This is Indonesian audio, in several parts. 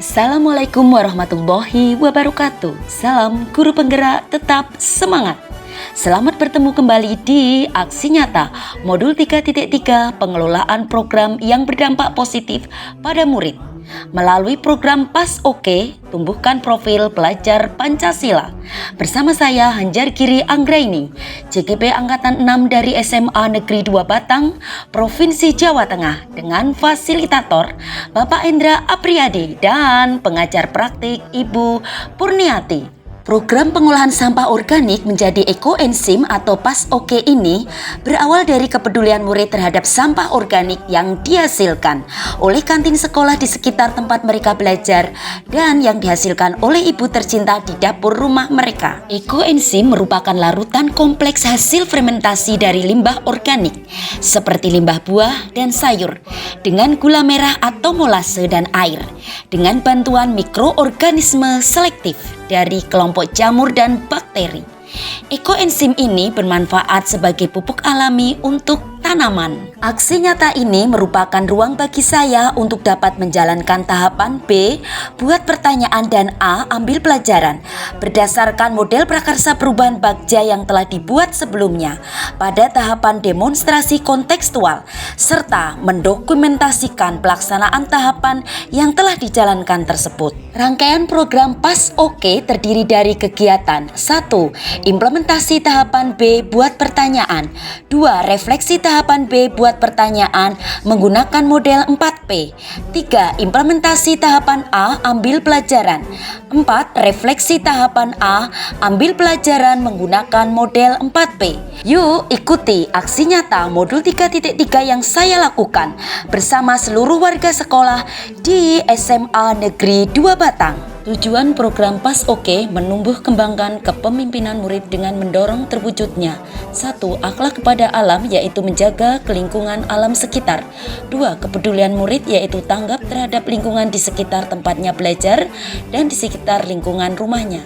Assalamualaikum warahmatullahi wabarakatuh. Salam guru penggerak tetap semangat. Selamat bertemu kembali di Aksi Nyata Modul 3.3 Pengelolaan Program yang Berdampak Positif pada Murid. Melalui program PAS Oke, tumbuhkan profil pelajar Pancasila. Bersama saya Hanjar Giri Anggraini, JGP Angkatan 6 dari SMA Negeri 2 Batang, Provinsi Jawa Tengah, dengan fasilitator Bapak Endra Apriyadi dan pengajar praktik Ibu Purniati. Program pengolahan sampah organik menjadi ekoenzim atau PAS Oke ini berawal dari kepedulian murid terhadap sampah organik yang dihasilkan oleh kantin sekolah di sekitar tempat mereka belajar dan yang dihasilkan oleh ibu tercinta di dapur rumah mereka. Ekoenzim merupakan larutan kompleks hasil fermentasi dari limbah organik seperti limbah buah dan sayur dengan gula merah atau molase dan air dengan bantuan mikroorganisme selektif dari kelompok jamur dan bakteri. Ekoenzim ini bermanfaat sebagai pupuk alami untuk tanaman. Aksi nyata ini merupakan ruang bagi saya untuk dapat menjalankan tahapan B, buat pertanyaan, dan A, ambil pelajaran berdasarkan model prakarsa perubahan bagja yang telah dibuat sebelumnya pada tahapan demonstrasi kontekstual serta mendokumentasikan pelaksanaan tahapan yang telah dijalankan tersebut. Rangkaian program PAS Oke terdiri dari kegiatan 1. Implementasi tahapan B buat pertanyaan. 2. Refleksi tahapan B buat pertanyaan menggunakan model 4P. 3. Implementasi tahapan A ambil pelajaran. 4. Refleksi tahapan A ambil pelajaran menggunakan model 4P. Yuk ikuti aksi nyata modul 3.3 yang saya lakukan bersama seluruh warga sekolah di SMA Negeri 2 Batang. Tujuan program PAS Oke menumbuh kembangkan kepemimpinan murid dengan mendorong terwujudnya 1. Akhlak kepada alam, yaitu menjaga kelingkungan alam sekitar. 2. Kepedulian murid, yaitu tanggap terhadap lingkungan di sekitar tempatnya belajar dan di sekitar lingkungan rumahnya.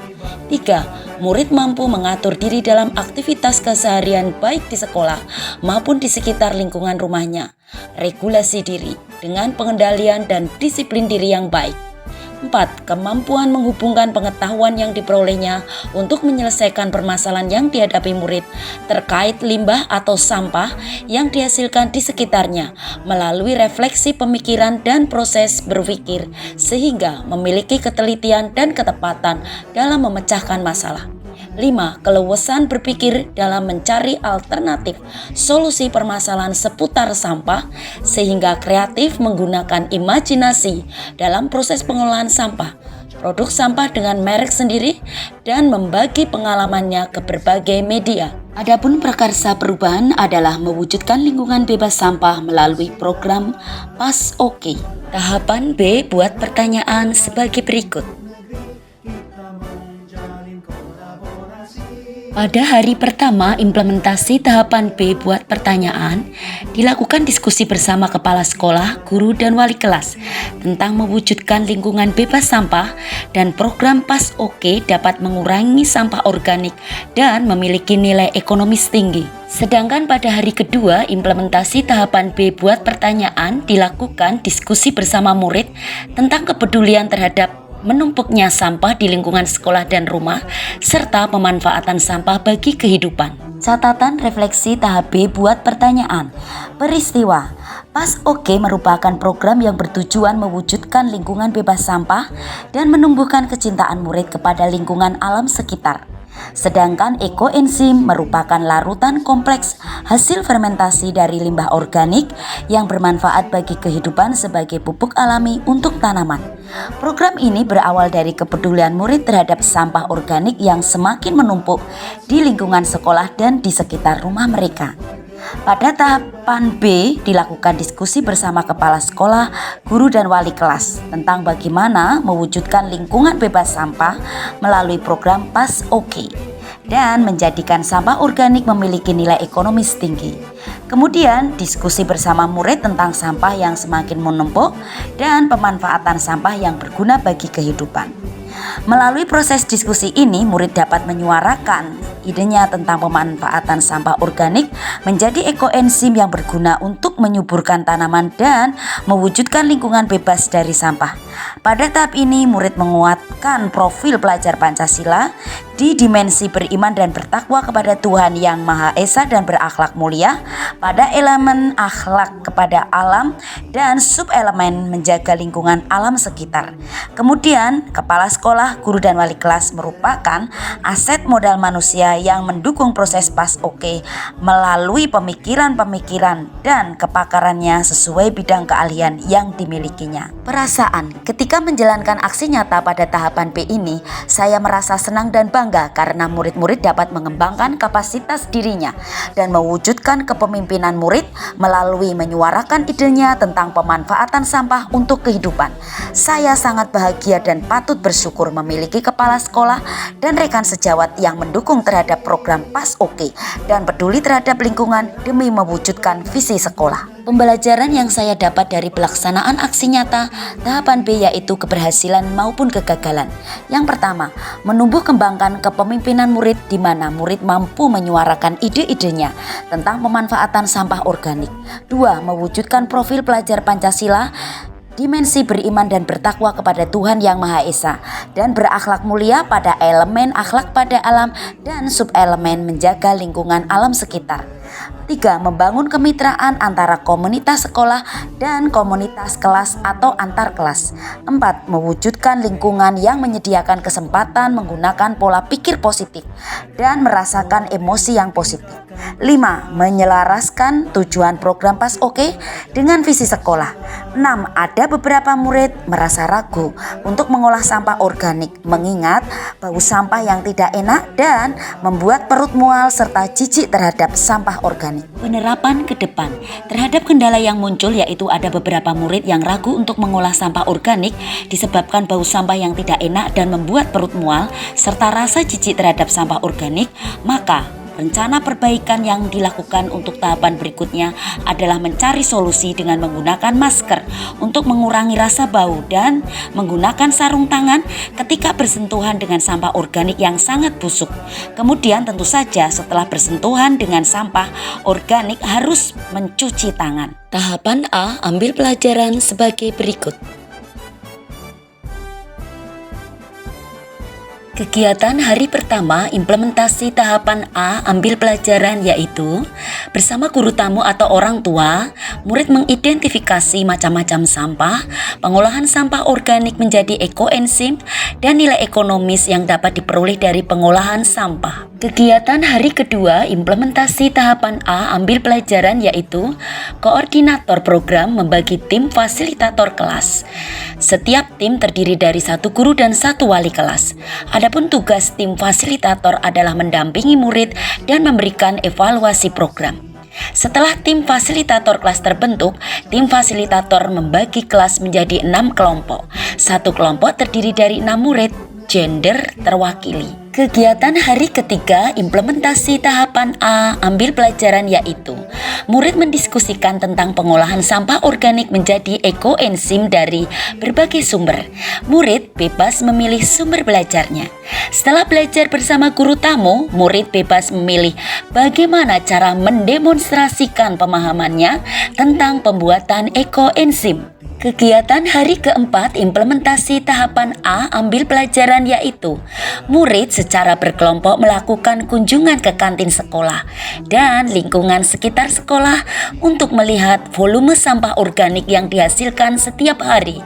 3. Murid mampu mengatur diri dalam aktivitas keseharian baik di sekolah maupun di sekitar lingkungan rumahnya. Regulasi diri dengan pengendalian dan disiplin diri yang baik. 4. Kemampuan menghubungkan pengetahuan yang diperolehnya untuk menyelesaikan permasalahan yang dihadapi murid terkait limbah atau sampah yang dihasilkan di sekitarnya melalui refleksi pemikiran dan proses berpikir sehingga memiliki ketelitian dan ketepatan dalam memecahkan masalah. 5. Keleluasan berpikir dalam mencari alternatif solusi permasalahan seputar sampah sehingga kreatif menggunakan imajinasi dalam proses pengolahan sampah, produk sampah dengan merek sendiri, dan membagi pengalamannya ke berbagai media. Adapun prakarsa perubahan adalah mewujudkan lingkungan bebas sampah melalui program PAS Oke. Tahapan B buat pertanyaan sebagai berikut. Pada hari pertama implementasi tahapan B buat pertanyaan, dilakukan diskusi bersama kepala sekolah, guru, dan wali kelas tentang mewujudkan lingkungan bebas sampah dan program PAS Oke dapat mengurangi sampah organik dan memiliki nilai ekonomis tinggi. Sedangkan pada hari kedua implementasi tahapan B buat pertanyaan dilakukan diskusi bersama murid tentang kepedulian terhadap menumpuknya sampah di lingkungan sekolah dan rumah, serta pemanfaatan sampah bagi kehidupan. Catatan refleksi tahap B buat pertanyaan. Peristiwa PAS Oke merupakan program yang bertujuan mewujudkan lingkungan bebas sampah dan menumbuhkan kecintaan murid kepada lingkungan alam sekitar. Sedangkan ekoenzim merupakan larutan kompleks hasil fermentasi dari limbah organik yang bermanfaat bagi kehidupan sebagai pupuk alami untuk tanaman. Program ini berawal dari kepedulian murid terhadap sampah organik yang semakin menumpuk di lingkungan sekolah dan di sekitar rumah mereka. Pada tahapan B dilakukan diskusi bersama kepala sekolah, guru, dan wali kelas tentang bagaimana mewujudkan lingkungan bebas sampah melalui program PAS Oke dan menjadikan sampah organik memiliki nilai ekonomis tinggi. Kemudian diskusi bersama murid tentang sampah yang semakin menumpuk dan pemanfaatan sampah yang berguna bagi kehidupan. Melalui proses diskusi ini, murid dapat menyuarakan idenya tentang pemanfaatan sampah organik menjadi ekoenzim yang berguna untuk menyuburkan tanaman dan mewujudkan lingkungan bebas dari sampah. Pada tahap ini, murid menguatkan profil pelajar Pancasila di dimensi beriman dan bertakwa kepada Tuhan Yang Maha Esa dan berakhlak mulia, pada elemen akhlak kepada alam, dan subelemen menjaga lingkungan alam sekitar. Kemudian, kepala sekolah, guru, dan wali kelas merupakan aset modal manusia yang mendukung proses PAS-OK melalui pemikiran-pemikiran dan kepakarannya sesuai bidang keahlian yang dimilikinya. Perasaan ketika menjalankan aksi nyata pada tahapan B ini, saya merasa senang dan bangga karena murid-murid dapat mengembangkan kapasitas dirinya dan mewujudkan kepemimpinan murid melalui menyuarakan idenya tentang pemanfaatan sampah untuk kehidupan. Saya sangat bahagia dan patut bersyukur memiliki kepala sekolah dan rekan sejawat yang mendukung terhadap program PAS-OK dan peduli terhadap lingkungan demi mewujudkan visi sekolah. Pembelajaran yang saya dapat dari pelaksanaan aksi nyata tahapan B yaitu keberhasilan maupun kegagalan. Yang pertama, menumbuh kembangkan kepemimpinan murid di mana murid mampu menyuarakan ide-idenya tentang pemanfaatan sampah organik. 2. Mewujudkan profil pelajar Pancasila dimensi beriman dan bertakwa kepada Tuhan Yang Maha Esa dan berakhlak mulia pada elemen akhlak pada alam dan subelemen menjaga lingkungan alam sekitar. 3. Membangun kemitraan antara komunitas sekolah dan komunitas kelas atau antar kelas. 4. Mewujudkan lingkungan yang menyediakan kesempatan menggunakan pola pikir positif dan merasakan emosi yang positif. 5. Menyelaraskan tujuan program PAS-OK dengan visi sekolah. 6. Ada beberapa murid merasa ragu untuk mengolah sampah organik mengingat bau sampah yang tidak enak dan membuat perut mual serta jijik terhadap sampah organik. Penerapan ke depan terhadap kendala yang muncul yaitu ada beberapa murid yang ragu untuk mengolah sampah organik disebabkan bau sampah yang tidak enak dan membuat perut mual serta rasa jijik terhadap sampah organik, maka rencana perbaikan yang dilakukan untuk tahapan berikutnya adalah mencari solusi dengan menggunakan masker untuk mengurangi rasa bau dan menggunakan sarung tangan ketika bersentuhan dengan sampah organik yang sangat busuk. Kemudian tentu saja setelah bersentuhan dengan sampah organik harus mencuci tangan. Tahapan A ambil pelajaran sebagai berikut. Kegiatan hari pertama implementasi tahapan A ambil pelajaran yaitu bersama guru tamu atau orang tua, murid mengidentifikasi macam-macam sampah, pengolahan sampah organik menjadi ekoenzim, dan nilai ekonomis yang dapat diperoleh dari pengolahan sampah. Kegiatan hari kedua implementasi tahapan A ambil pelajaran yaitu koordinator program membagi tim fasilitator kelas. Setiap tim terdiri dari 1 guru dan 1 wali kelas. Adapun tugas tim fasilitator adalah mendampingi murid dan memberikan evaluasi program. Setelah tim fasilitator kelas terbentuk, tim fasilitator membagi kelas menjadi 6 kelompok. 1 kelompok terdiri dari 6 murid, gender terwakili. Kegiatan hari ketiga implementasi tahapan A ambil pelajaran yaitu murid mendiskusikan tentang pengolahan sampah organik menjadi ekoenzim dari berbagai sumber. Murid bebas memilih sumber belajarnya. Setelah belajar bersama guru tamu, murid bebas memilih bagaimana cara mendemonstrasikan pemahamannya tentang pembuatan ekoenzim. Kegiatan hari keempat implementasi tahapan A ambil pelajaran yaitu murid secara berkelompok melakukan kunjungan ke kantin sekolah dan lingkungan sekitar sekolah untuk melihat volume sampah organik yang dihasilkan setiap hari.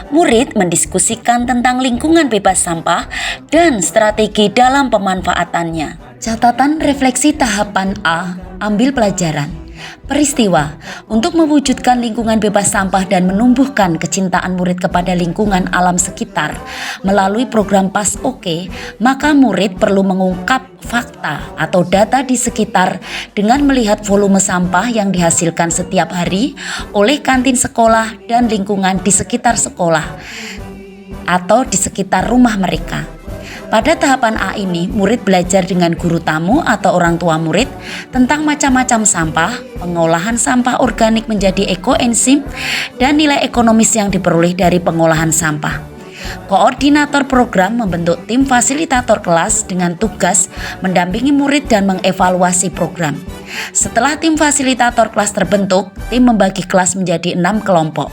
Murid mendiskusikan tentang lingkungan bebas sampah dan strategi dalam pemanfaatannya. Catatan refleksi tahapan A ambil pelajaran. Peristiwa untuk mewujudkan lingkungan bebas sampah dan menumbuhkan kecintaan murid kepada lingkungan alam sekitar melalui program PAS-OK, maka murid perlu mengungkap fakta atau data di sekitar dengan melihat volume sampah yang dihasilkan setiap hari oleh kantin sekolah dan lingkungan di sekitar sekolah atau di sekitar rumah mereka. Pada tahapan A ini, murid belajar dengan guru tamu atau orang tua murid tentang macam-macam sampah, pengolahan sampah organik menjadi ekoenzim, dan nilai ekonomis yang diperoleh dari pengolahan sampah. Koordinator program membentuk tim fasilitator kelas dengan tugas mendampingi murid dan mengevaluasi program. Setelah tim fasilitator kelas terbentuk, tim membagi kelas menjadi 6 kelompok.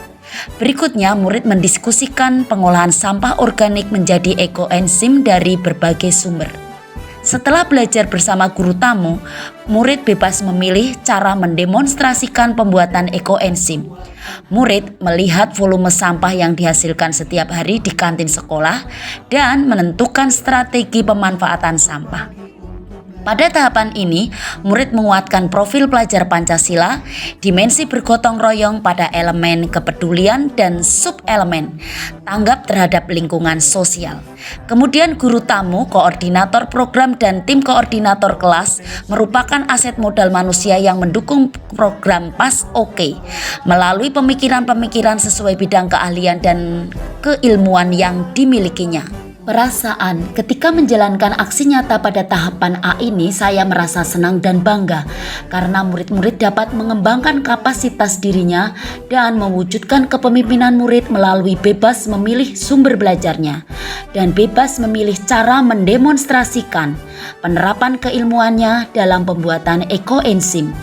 Berikutnya, murid mendiskusikan pengolahan sampah organik menjadi ekoenzim dari berbagai sumber. Setelah belajar bersama guru tamu, murid bebas memilih cara mendemonstrasikan pembuatan ekoenzim. Murid melihat volume sampah yang dihasilkan setiap hari di kantin sekolah dan menentukan strategi pemanfaatan sampah. Pada tahapan ini, murid menguatkan profil pelajar Pancasila, dimensi bergotong royong pada elemen kepedulian dan sub-elemen tanggap terhadap lingkungan sosial. Kemudian guru tamu, koordinator program dan tim koordinator kelas merupakan aset modal manusia yang mendukung program PAS Oke melalui pemikiran-pemikiran sesuai bidang keahlian dan keilmuan yang dimilikinya. Perasaan ketika menjalankan aksi nyata pada tahapan A ini, saya merasa senang dan bangga karena murid-murid dapat mengembangkan kapasitas dirinya dan mewujudkan kepemimpinan murid melalui bebas memilih sumber belajarnya dan bebas memilih cara mendemonstrasikan penerapan keilmuannya dalam pembuatan ekoenzim.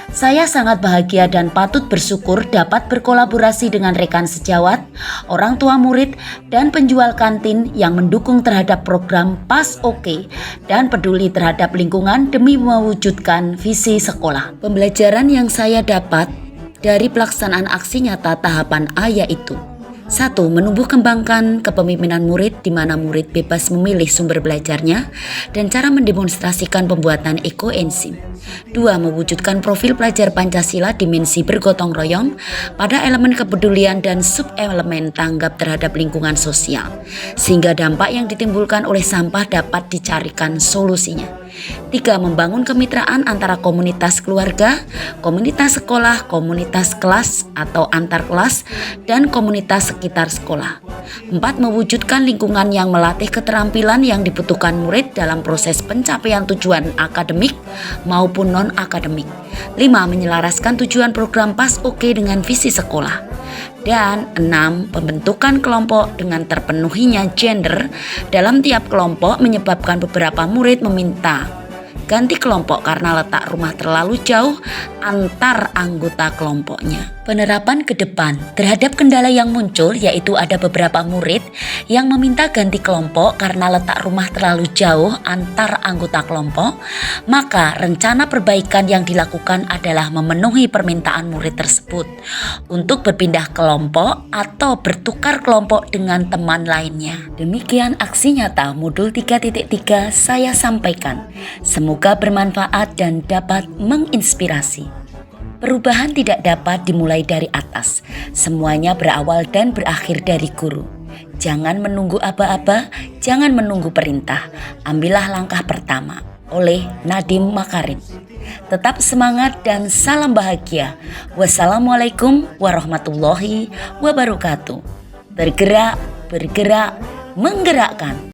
Saya sangat bahagia dan patut bersyukur dapat berkolaborasi dengan rekan sejawat, orang tua murid, dan penjual kantin yang mendukung terhadap program PAS Oke dan peduli terhadap lingkungan demi mewujudkan visi sekolah. Pembelajaran yang saya dapat dari pelaksanaan aksi nyata tahapan A yaitu: 1. Menumbuh kembangkan kepemimpinan murid di mana murid bebas memilih sumber belajarnya dan cara mendemonstrasikan pembuatan ekoenzim. 2. Mewujudkan profil pelajar Pancasila dimensi bergotong royong pada elemen kepedulian dan sub-elemen tanggap terhadap lingkungan sosial, sehingga dampak yang ditimbulkan oleh sampah dapat dicarikan solusinya. 3. Membangun kemitraan antara komunitas keluarga, komunitas sekolah, komunitas kelas atau antar kelas, dan komunitas sekitar sekolah. 4. Mewujudkan lingkungan yang melatih keterampilan yang dibutuhkan murid dalam proses pencapaian tujuan akademik maupun non-akademik. 5. Menyelaraskan tujuan program PAS Oke dengan visi sekolah. Dan 6. Pembentukan kelompok dengan terpenuhinya gender dalam tiap kelompok menyebabkan beberapa murid meminta ganti kelompok karena letak rumah terlalu jauh antar anggota kelompoknya. Penerapan ke depan terhadap kendala yang muncul yaitu ada beberapa murid yang meminta ganti kelompok karena letak rumah terlalu jauh antar anggota kelompok, maka rencana perbaikan yang dilakukan adalah memenuhi permintaan murid tersebut untuk berpindah kelompok atau bertukar kelompok dengan teman lainnya. Demikian aksi nyata modul 3.3 saya sampaikan. Semoga bermanfaat dan dapat menginspirasi. Perubahan tidak dapat dimulai dari atas. Semuanya berawal dan berakhir dari guru. Jangan menunggu aba-aba, jangan menunggu perintah. Ambillah langkah pertama. Oleh Nadiem Makarim. Tetap semangat dan salam bahagia. Wassalamualaikum warahmatullahi wabarakatuh. Bergerak, menggerakkan.